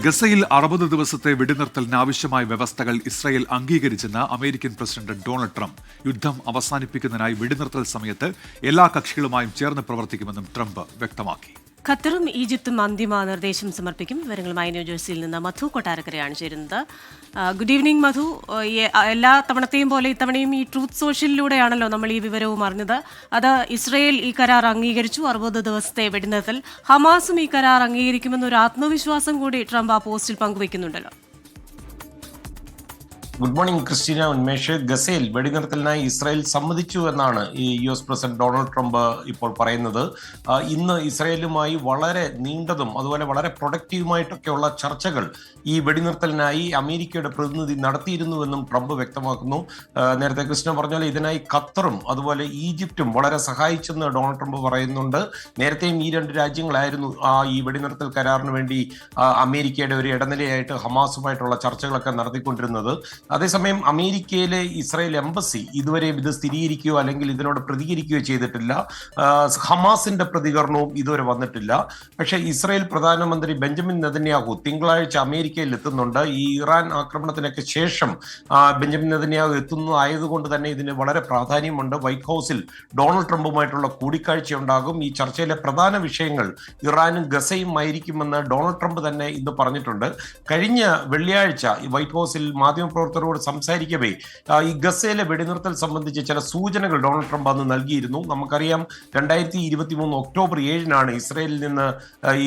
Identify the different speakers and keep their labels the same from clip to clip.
Speaker 1: ഗസയിൽ 60 ദിവസത്തെ വെടിനിർത്തലിന് ആവശ്യമായ വ്യവസ്ഥകൾ ഇസ്രായേൽ അംഗീകരിച്ചെന്ന് അമേരിക്കൻ പ്രസിഡന്റ് ഡൊണാൾഡ് ട്രംപ്. യുദ്ധം അവസാനിപ്പിക്കുന്നതിനായി വെടിനിർത്തൽ സമയത്ത് എല്ലാ കക്ഷികളുമായും ചേർന്ന് പ്രവർത്തിക്കുമെന്നും ട്രംപ് വ്യക്തമാക്കി.
Speaker 2: ഖത്തറും ഈജിപ്തും അന്തിമ നിർദ്ദേശം സമർപ്പിക്കും. വിവരങ്ങളുമായി ന്യൂജേഴ്സിയിൽ നിന്ന് മധു കൊട്ടാരക്കരയാണ് ചേരുന്നത്. ഗുഡ് ഈവനിംഗ് മധു. എല്ലാ തവണത്തെയും പോലെ ഇത്തവണയും ഈ ട്രൂത്ത് സോഷ്യലിലൂടെയാണല്ലോ നമ്മൾ ഈ വിവരവും അറിഞ്ഞത്. അത് ഇസ്രയേൽ ഈ കരാർ അംഗീകരിച്ചു, 60 ദിവസത്തെ വെടിനിർത്തൽ. ഹമാസും ഈ കരാർ അംഗീകരിക്കുമെന്നൊരു ആത്മവിശ്വാസം കൂടി ട്രംപ് ആ പോസ്റ്റിൽ പങ്കുവയ്ക്കുന്നുണ്ടല്ലോ.
Speaker 3: Good morning Christina, Unmesh. ഗസയിൽ വെടിനിർത്തലിനായി ഇസ്രായേൽ സമ്മതിച്ചു എന്നാണ് ഈ US പ്രസിഡന്റ് ഡൊണാൾഡ് ട്രംപ് ഇപ്പോൾ പറയുന്നത്. ഇന്ന് ഇസ്രായേലുമായി വളരെ നീണ്ടതും അതുപോലെ വളരെ പ്രൊഡക്റ്റീവുമായിട്ടൊക്കെയുള്ള ചർച്ചകൾ ഈ വെടിനിർത്തലിനായി അമേരിക്കയുടെ പ്രതിനിധി നടത്തിയിരുന്നുവെന്നും ട്രംപ് വ്യക്തമാക്കുന്നു. നേരത്തെ കൃഷ്ണ പറഞ്ഞ പോലെ ഇതിനായി ഖത്തറും അതുപോലെ ഈജിപ്തും വളരെ സഹായിച്ചെന്ന് ഡൊണാൾഡ് ട്രംപ് പറയുന്നുണ്ട്. നേരത്തെയും ഈ രണ്ട് രാജ്യങ്ങളായിരുന്നു ഈ വെടിനിർത്തൽ കരാറിന് വേണ്ടി അമേരിക്കയുടെ ഒരു ഇടനിലയായിട്ട് ഹമാസുമായിട്ടുള്ള ചർച്ചകളൊക്കെ നടത്തിക്കൊണ്ടിരുന്നത്. അതേസമയം അമേരിക്കയിലെ ഇസ്രായേൽ എംബസി ഇതുവരെ ഇത് സ്ഥിരീകരിക്കുകയോ അല്ലെങ്കിൽ ഇതിനോട് പ്രതികരിക്കുകയോ ചെയ്തിട്ടില്ല. ഹമാസിന്റെ പ്രതികരണവും ഇതുവരെ വന്നിട്ടില്ല. പക്ഷേ ഇസ്രായേൽ പ്രധാനമന്ത്രി ബെഞ്ചമിൻ നെതന്യാഹു തിങ്കളാഴ്ച അമേരിക്കയിൽ എത്തുന്നുണ്ട്. ഈ ഇറാൻ ആക്രമണത്തിനൊക്കെ ശേഷം ബെഞ്ചമിൻ നെതന്യാഹു എത്തുന്നതായതുകൊണ്ട് തന്നെ ഇതിന് വളരെ പ്രാധാന്യമുണ്ട്. വൈറ്റ് ഹൗസിൽ ഡൊണാൾഡ് ട്രംപുമായിട്ടുള്ള കൂടിക്കാഴ്ച ഉണ്ടാകും. ഈ ചർച്ചയിലെ പ്രധാന വിഷയങ്ങൾ ഇറാനും ഗസയും ആയിരിക്കുമെന്ന് ഡൊണാൾഡ് ട്രംപ് തന്നെ ഇന്ന് പറഞ്ഞിട്ടുണ്ട്. കഴിഞ്ഞ വെള്ളിയാഴ്ച വൈറ്റ് ഹൗസിൽ മാധ്യമപ്രവർത്തകരോട് സംസാരിക്കവേ ഈ ഗസയിലെ വെടിനിർത്തൽ സംബന്ധിച്ച് ചില സൂചനകൾ ഡൊണാൾഡ് ട്രംപ് അന്ന് നൽകിയിരുന്നു. നമുക്കറിയാം 2023 ഒക്ടോബർ 7 ഇസ്രായേലിൽ നിന്ന്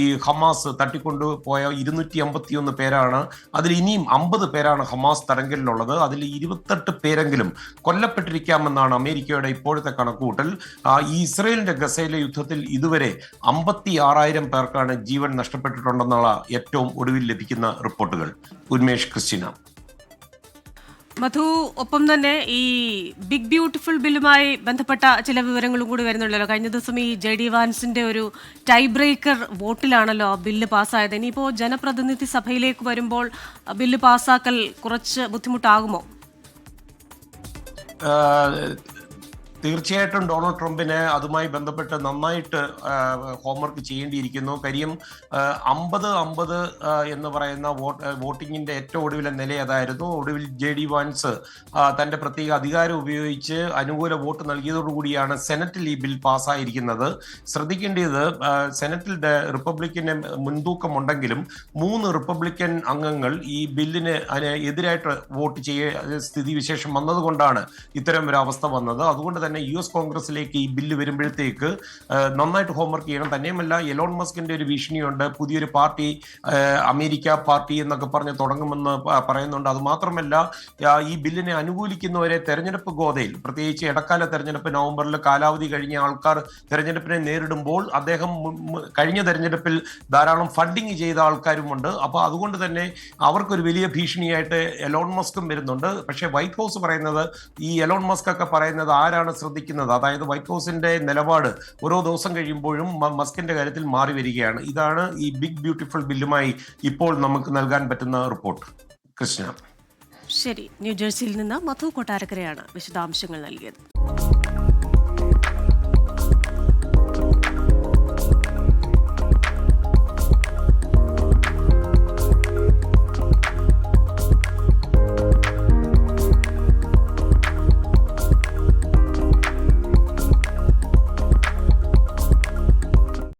Speaker 3: ഈ ഹമാസ് തട്ടിക്കൊണ്ടുപോയ 251 പേരാണ്. അതിൽ ഇനിയും 50 പേരാണ് ഹമാസ് തടങ്കലിലുള്ളത്. അതിൽ 28 പേരെങ്കിലും കൊല്ലപ്പെട്ടിരിക്കാമെന്നാണ് അമേരിക്കയുടെ ഇപ്പോഴത്തെ കണക്കുകൂട്ടൽ. ഈ ഇസ്രായേലിന്റെ ഗസയിലെ യുദ്ധത്തിൽ ഇതുവരെ 56,000 പേർക്കാണ് ജീവൻ നഷ്ടപ്പെട്ടിട്ടുണ്ടെന്നുള്ള ഏറ്റവും ഒടുവിൽ ലഭിക്കുന്ന റിപ്പോർട്ടുകൾ. ഉന്മേഷ്, ക്രിസ്റ്റീന.
Speaker 2: മധു, ഒപ്പം തന്നെ ഈ ബിഗ് ബ്യൂട്ടിഫുൾ ബില്ലുമായി ബന്ധപ്പെട്ട ചില വിവരങ്ങളും കൂടി വരുന്നുണ്ടല്ലോ. കഴിഞ്ഞ ദിവസം ഈ JD വാൻസിന്റെ ഒരു ടൈ ബ്രേക്കർ വോട്ടിലാണല്ലോ ബില്ല് പാസ്സായത്. ഇനിയിപ്പോൾ ജനപ്രതിനിധി സഭയിലേക്ക് വരുമ്പോൾ ബില്ല് പാസ്സാക്കൽ കുറച്ച് ബുദ്ധിമുട്ടാകുമോ?
Speaker 3: തീർച്ചയായിട്ടും ഡൊണാൾഡ് ട്രംപിന് അതുമായി ബന്ധപ്പെട്ട് നന്നായിട്ട് ഹോംവർക്ക് ചെയ്യേണ്ടിയിരിക്കുന്നു. കാര്യം 50-50 എന്ന് പറയുന്ന വോട്ടിങ്ങിന്റെ ഏറ്റവും ഒടുവിലെ നില അതായിരുന്നു. ഒടുവിൽ JD വാൻസ് തന്റെ പ്രത്യേക അധികാരം ഉപയോഗിച്ച് അനുകൂല വോട്ട് നൽകിയതോടുകൂടിയാണ് സെനറ്റിൽ ഈ ബിൽ പാസ്സായിരിക്കുന്നത്. ശ്രദ്ധിക്കേണ്ടത് സെനറ്റിൽ റിപ്പബ്ലിക്കന് മുൻതൂക്കമുണ്ടെങ്കിലും 3 റിപ്പബ്ലിക്കൻ അംഗങ്ങൾ ഈ ബില്ലിന് എതിരായിട്ട് വോട്ട് ചെയ്യ സ്ഥിതിവിശേഷം വന്നതുകൊണ്ടാണ് ഇത്തരം ഒരു അവസ്ഥ വന്നത്. അതുകൊണ്ട് തന്നെ US കോൺഗ്രസിലേക്ക് ഈ ബില്ല് വരുമ്പോഴത്തേക്ക് നന്നായിട്ട് ഹോംവർക്ക് ചെയ്യണം. തന്നെയുമല്ല, എലോൺ മസ്കിന്റെ ഒരു ഭീഷണിയുണ്ട്. പുതിയൊരു പാർട്ടി, അമേരിക്ക പാർട്ടി എന്നൊക്കെ പറഞ്ഞ് തുടങ്ങുമെന്ന് പറയുന്നുണ്ട്. അത് മാത്രമല്ല, ഈ ബില്ലിനെ അനുകൂലിക്കുന്നവരെ തെരഞ്ഞെടുപ്പ് ഗോതയിൽ, പ്രത്യേകിച്ച് ഇടക്കാല തെരഞ്ഞെടുപ്പ് നവംബറിൽ കാലാവധി കഴിഞ്ഞ ആൾക്കാർ തെരഞ്ഞെടുപ്പിനെ നേരിടുമ്പോൾ അദ്ദേഹം കഴിഞ്ഞ തെരഞ്ഞെടുപ്പിൽ ധാരാളം ഫണ്ടിങ് ചെയ്ത ആൾക്കാരുമുണ്ട്. അപ്പോൾ അതുകൊണ്ട് തന്നെ അവർക്കൊരു വലിയ ഭീഷണിയായിട്ട് എലോൺ മസ്കും വരുന്നുണ്ട്. പക്ഷേ വൈറ്റ് ഹൗസ് പറയുന്നത്, ഈ എലോൺ മസ്ക് ഒക്കെ പറയുന്നത് ആരാണ് ശ്രദ്ധിക്കുന്നത്, അതായത് വൈറ്റ് ഹൗസിന്റെ നിലപാട് ഓരോ ദിവസം കഴിയുമ്പോഴും മസ്കിന്റെ കാര്യത്തിൽ മാറി വരികയാണ്. ഇതാണ് ഈ ബിഗ് ബ്യൂട്ടിഫുൾ ബില്ലുമായി ഇപ്പോൾ നമുക്ക് നൽകാൻ പറ്റുന്ന റിപ്പോർട്ട്. കൃഷ്ണ.
Speaker 2: ശരി, ന്യൂജേഴ്സിയിൽ നിന്ന് മധു കൊട്ടാരക്കരയാണ് വിശദാംശങ്ങൾ നൽകിയത്.